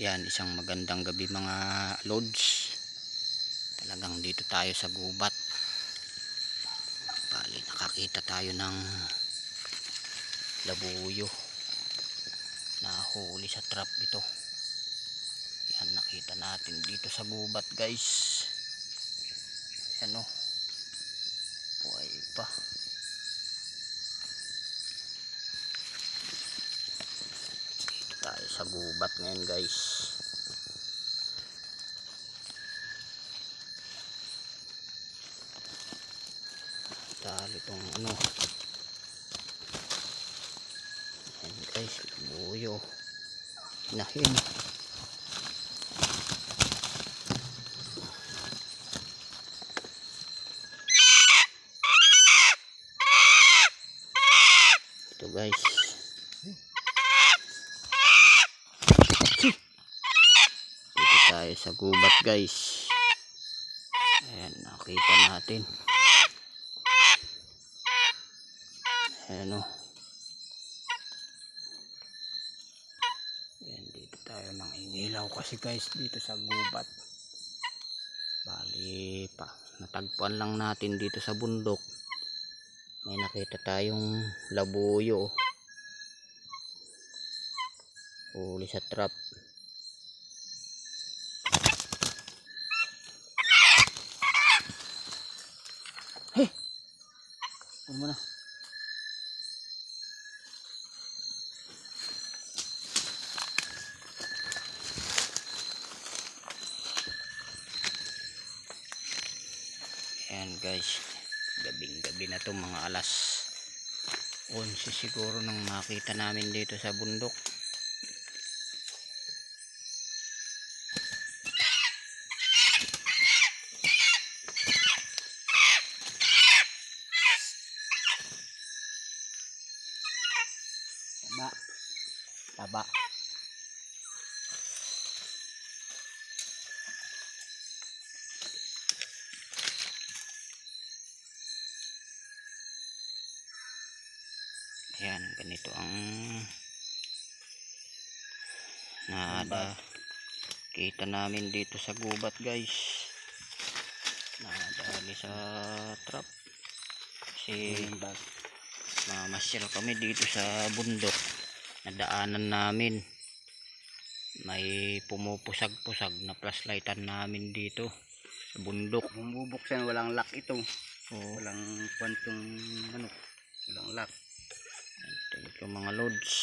Yan, isang magandang gabi mga lods. Talagang dito tayo sa gubat. Bali, nakakita tayo ng labuyo. Nahuli sa trap ito. Yan, nakita natin dito sa gubat guys. Yan o. Buhay pa. Dito tayo sa gubat ngayon guys. Talo itong ano. Yan guys, labuyo. Hinahin. Ito guys. Dito tayo sa gubat guys. Ayan, nakita natin. Ayan o. Ayan, dito tayo nang inilaw kasi guys dito sa gubat. Bali pa, natagpuan lang natin dito sa bundok. May nakita tayong labuyo. Huli sa trap. Hey! Ano mo na? Ayan guys, gabing gabi na to, mga alas 11 siguro nang makita namin dito sa bundok. Taba. Ayan, ganito ang kita namin dito sa gubat guys. Nadali sa trap kasi mamasyal kami dito sa bundok. Nadaanan namin, may pumupusag-pusag na flashlightan namin dito sa bundok. Bubuksan, walang lock ito. Walang kwantong ano, walang lock. Thank you mga lods.